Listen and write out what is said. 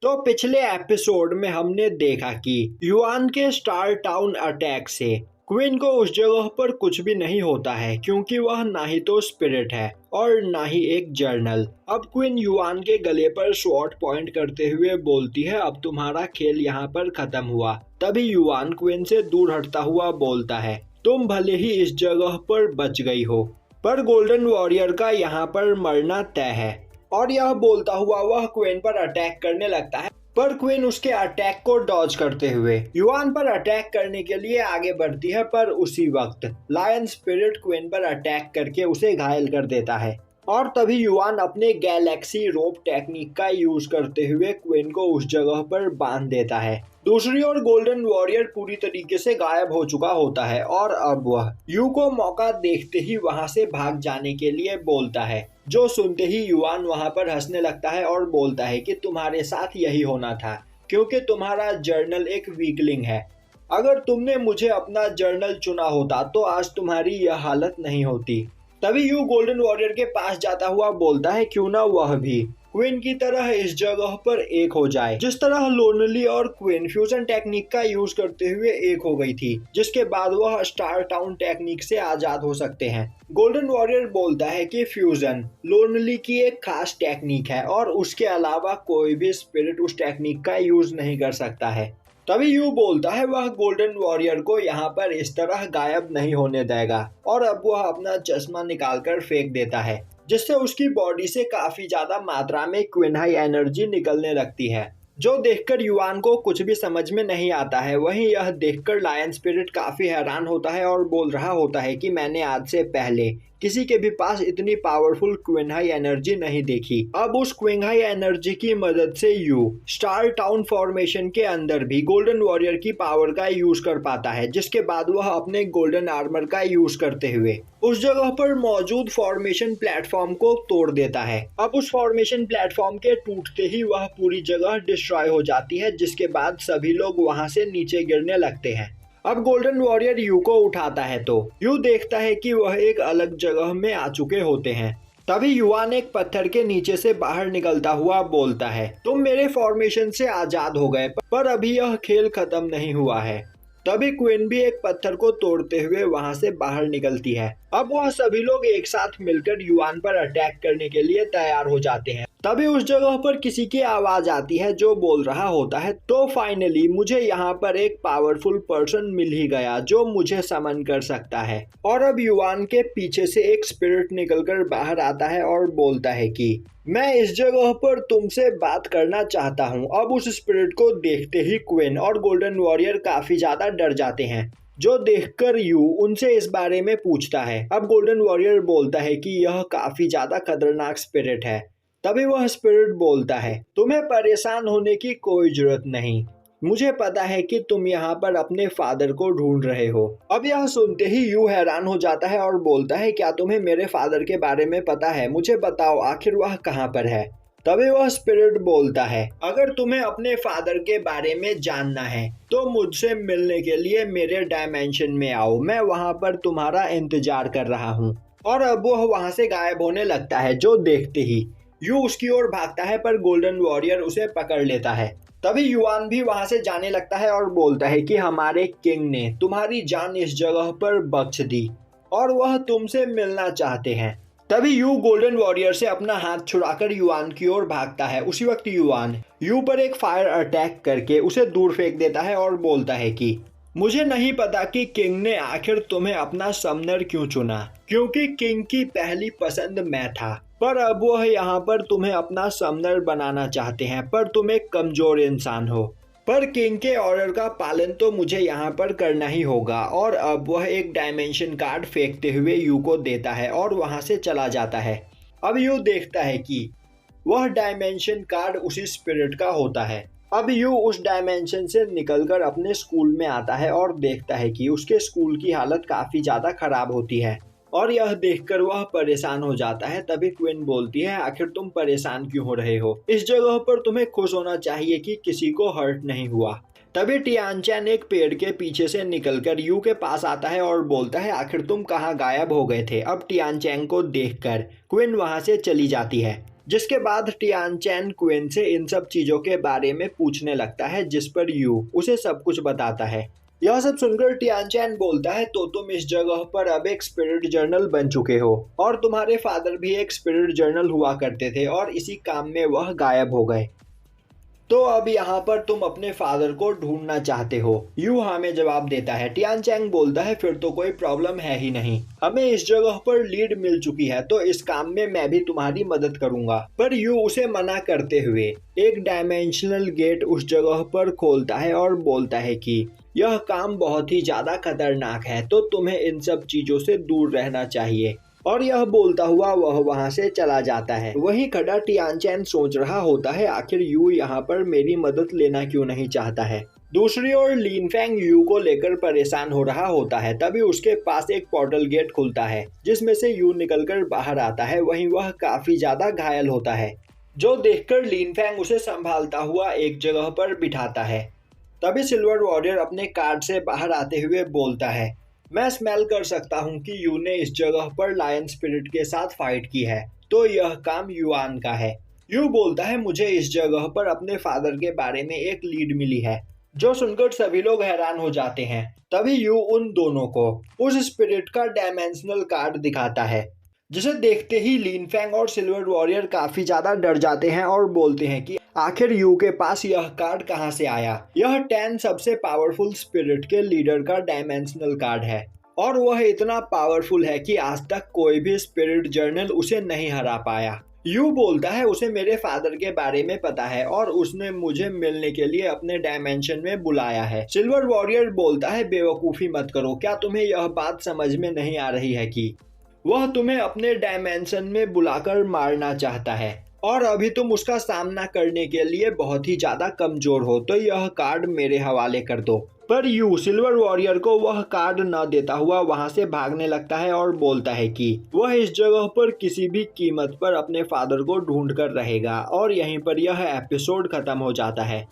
तो पिछले एपिसोड में हमने देखा कि युआन के स्टार टाउन अटैक से क्वीन को उस जगह पर कुछ भी नहीं होता है, क्योंकि वह ना ही तो स्पिरिट है और ना ही एक जर्नल। अब क्वीन युआन के गले पर स्वॉर्ड पॉइंट करते हुए बोलती है, अब तुम्हारा खेल यहाँ पर खत्म हुआ। तभी युआन क्वीन से दूर हटता हुआ बोलता है, तुम भले ही इस जगह पर बच गई हो, पर गोल्डन वॉरियर का यहाँ पर मरना तय है। और यह बोलता हुआ वह क्वीन पर अटैक करने लगता है, पर क्वीन उसके अटैक को डॉज करते हुए युआन पर अटैक करने के लिए आगे बढ़ती है। पर उसी वक्त लायन स्पिरिट क्वीन पर अटैक करके उसे घायल कर देता है और तभी युआन अपने गैलेक्सी रोप टेक्निक का यूज करते हुए क्वीन को उस जगह पर बांध देता है। दूसरी ओर गोल्डन वॉरियर पूरी तरीके से गायब हो चुका होता है और अब वह यू को मौका देखते ही वहां से भाग जाने के लिए बोलता है, जो सुनते ही युआन वहां पर हंसने लगता है और बोलता है कि तुम्हारे साथ यही होना था, क्योंकि तुम्हारा जर्नल एक वीकलिंग है। अगर तुमने मुझे अपना जर्नल चुना होता तो आज तुम्हारी यह हालत नहीं होती। तभी यू गोल्डन वॉरियर के पास जाता हुआ बोलता है, क्यों ना वह भी क्वीन की तरह इस जगह पर एक हो जाए, जिस तरह लोनली और क्वीन फ्यूजन टेक्निक का यूज करते हुए एक हो गई थी, जिसके बाद वह स्टार टाउन टेक्निक से आजाद हो सकते हैं। गोल्डन वॉरियर बोलता है कि फ्यूजन लोनली की एक खास टेक्निक है और उसके अलावा कोई भी स्पिरिट उस टेक्निक का यूज नहीं कर सकता है। तभी यू बोलता है वह गोल्डन वॉरियर को यहाँ पर इस तरह गायब नहीं होने देगा और अब वह अपना चश्मा निकालकर फेंक देता है, जिससे उसकी बॉडी से काफी ज्यादा मात्रा में क्विनहाई एनर्जी निकलने लगती है, जो देखकर युआन को कुछ भी समझ में नहीं आता है। वहीं यह देखकर लायन स्पिरिट काफी हैरान होता है और बोल रहा होता है कि मैंने आज से पहले किसी के भी पास इतनी पावरफुल क्विनहाई एनर्जी नहीं देखी। अब उस क्विनहाई एनर्जी की मदद से यू स्टार टाउन फॉर्मेशन के अंदर भी गोल्डन वॉरियर की पावर का यूज कर पाता है, जिसके बाद वह अपने गोल्डन आर्मर का यूज करते हुए उस जगह पर मौजूद फॉर्मेशन प्लेटफॉर्म को तोड़ देता है। अब उस फॉर्मेशन प्लेटफॉर्म के टूटते ही वह पूरी जगह डिस्ट्रॉय हो जाती है, जिसके बाद सभी लोग वहां से नीचे गिरने लगते हैं। अब गोल्डन वॉरियर यू को उठाता है तो यू देखता है कि वह एक अलग जगह में आ चुके होते हैं। तभी युआन एक पत्थर के नीचे से बाहर निकलता हुआ बोलता है, तुम मेरे फॉर्मेशन से आजाद हो गए, पर अभी यह खेल खत्म नहीं हुआ है। तभी क्वीन भी एक पत्थर को तोड़ते हुए वहां से बाहर निकलती है। अब वह सभी लोग एक साथ मिलकर युआन पर अटैक करने के लिए तैयार हो जाते हैं। तभी उस जगह पर किसी की आवाज आती है जो बोल रहा होता है, तो फाइनली मुझे यहाँ पर एक पावरफुल पर्सन मिल ही गया जो मुझे समन कर सकता है। और अब युआन के पीछे से एक स्पिरिट निकलकर बाहर आता है और बोलता है कि मैं इस जगह पर तुमसे बात करना चाहता हूँ। अब उस स्पिरिट को देखते ही क्वीन और गोल्डन वॉरियर काफी ज्यादा डर जाते हैं, जो देखकर यू उनसे इस बारे में पूछता है। अब गोल्डन वॉरियर बोलता है कि यह काफी ज्यादा खतरनाक स्पिरिट है। तभी वह स्पिरिट बोलता है, तुम्हें परेशान होने की कोई जरूरत नहीं, मुझे पता है कि तुम यहाँ पर अपने फादर को ढूंढ रहे हो। अब यह सुनते ही यू हैरान हो जाता है और बोलता है, क्या तुम्हें मेरे फादर के बारे में पता है? मुझे बताओ आखिर वह कहाँ पर है। तभी वह स्पिरिट बोलता है, अगर तुम्हें अपने फादर के बारे में जानना है तो मुझसे मिलने के लिए मेरे डायमेंशन में आओ, मैं वहाँ पर तुम्हारा इंतजार कर रहा हूँ। और अब वह वहाँ से गायब होने लगता है, जो देखते ही यू उसकी ओर भागता है, पर गोल्डन वॉरियर उसे पकड़ लेता है। तभी युआन भी वहां से जाने लगता है और बोलता है कि हमारे किंग ने तुम्हारी जान इस जगह पर बख्श दी और वह तुमसे मिलना चाहते हैं। तभी यू गोल्डन वॉरियर से अपना हाथ छुड़ाकर युआन की ओर भागता है। उसी वक्त युआन यू पर एक फायर अटैक करके उसे दूर फेंक देता है और बोलता है कि मुझे नहीं पता कि किंग ने आखिर तुम्हें अपना समनर क्यों चुना, क्योंकि किंग की पहली पसंद मैं था, पर अब वह यहाँ पर तुम्हें अपना समनर बनाना चाहते हैं, पर तुम एक कमजोर इंसान हो। पर किंग के ऑर्डर का पालन तो मुझे यहाँ पर करना ही होगा। और अब वह एक डायमेंशन कार्ड फेंकते हुए यू को देता है और वहां से चला जाता है। अब यू देखता है कि वह डायमेंशन कार्ड उसी स्पिरिट का होता है। अब यू उस डायमेंशन से निकलकर अपने स्कूल में आता है और देखता है कि उसके स्कूल की हालत काफी ज्यादा खराब होती है और यह देखकर वह परेशान हो जाता है। तभी क्वीन बोलती है, आखिर तुम परेशान क्यों हो रहे हो? इस जगह पर तुम्हें खुश होना चाहिए कि किसी को हर्ट नहीं हुआ। तभी टियानचैन एक पेड़ के पीछे से निकलकर यू के पास आता है और बोलता है, आखिर तुम कहाँ गायब हो गए थे? अब टियानचैन को देखकर क्वीन वहां से चली जाती है। जिसके बाद टियान चैन क्विन से इन सब चीजों के बारे में पूछने लगता है, जिस पर यू उसे सब कुछ बताता है। यह सब सुनकर टियान चैन बोलता है, तो तुम इस जगह पर अब एक स्पिरिट जर्नल बन चुके हो और तुम्हारे फादर भी एक स्पिरिट जर्नल हुआ करते थे और इसी काम में वह गायब हो गए। तो अब यहाँ पर तुम अपने फादर को ढूंढना चाहते हो। यू हमें जवाब देता है। टियान चैंग बोलता है, फिर तो कोई प्रॉब्लम है ही नहीं, हमें इस जगह पर लीड मिल चुकी है, तो इस काम में मैं भी तुम्हारी मदद करूंगा। पर यू उसे मना करते हुए एक डायमेंशनल गेट उस जगह पर खोलता है और बोलता है कि यह काम बहुत ही ज्यादा खतरनाक है, तो तुम्हें इन सब चीजों से दूर रहना चाहिए। और यह बोलता हुआ वह वहां से चला जाता है। वहीं खड़ा टियान चैन सोच रहा होता है, आखिर यू यहाँ पर मेरी मदद लेना क्यों नहीं चाहता है। दूसरी ओर लिन फेंग यू को लेकर परेशान हो रहा होता है। तभी उसके पास एक पोर्टल गेट खुलता है जिसमें से यू निकलकर बाहर आता है। वहीं वह काफी ज्यादा घायल होता है, जो देखकर लिन फेंग उसे संभालता हुआ एक जगह पर बिठाता है। तभी सिल्वर वॉरियर अपने कार्ड से बाहर आते हुए बोलता है, मैं स्मेल कर सकता हूँ कि यू ने इस जगह पर लायन स्पिरिट के साथ फाइट की है, तो यह काम युआन का है। यू बोलता है, मुझे इस जगह पर अपने फादर के बारे में एक लीड मिली है, जो सुनकर सभी लोग हैरान हो जाते हैं। तभी यू उन दोनों को उस स्पिरिट का डायमेंशनल कार्ड दिखाता है, जिसे देखते ही लिन फेंग और सिल्वर वॉरियर काफी ज्यादा डर जाते हैं और बोलते हैं कि आखिर यू के पास यह कार्ड कहां से आया। यह 10 सबसे पावरफुल स्पिरिट के लीडर का डायमेंशनल कार्ड है और वह इतना पावरफुल है कि आज तक कोई भी स्पिरिट जर्नल उसे नहीं हरा पाया। यू बोलता है, उसे मेरे फादर के बारे में पता है और उसने मुझे मिलने के लिए अपने डायमेंशन में बुलाया है। सिल्वर वॉरियर बोलता है, बेवकूफी मत करो, क्या तुम्हें यह बात समझ में नहीं आ रही है कि वह तुम्हें अपने डायमेंशन में बुलाकर मारना चाहता है और अभी तुम उसका सामना करने के लिए बहुत ही ज्यादा कमजोर हो, तो यह कार्ड मेरे हवाले कर दो। पर यू सिल्वर वॉरियर को वह कार्ड न देता हुआ वहां से भागने लगता है और बोलता है कि वह इस जगह पर किसी भी कीमत पर अपने फादर को ढूंढ कर रहेगा। और यहीं पर यह एपिसोड खत्म हो जाता है।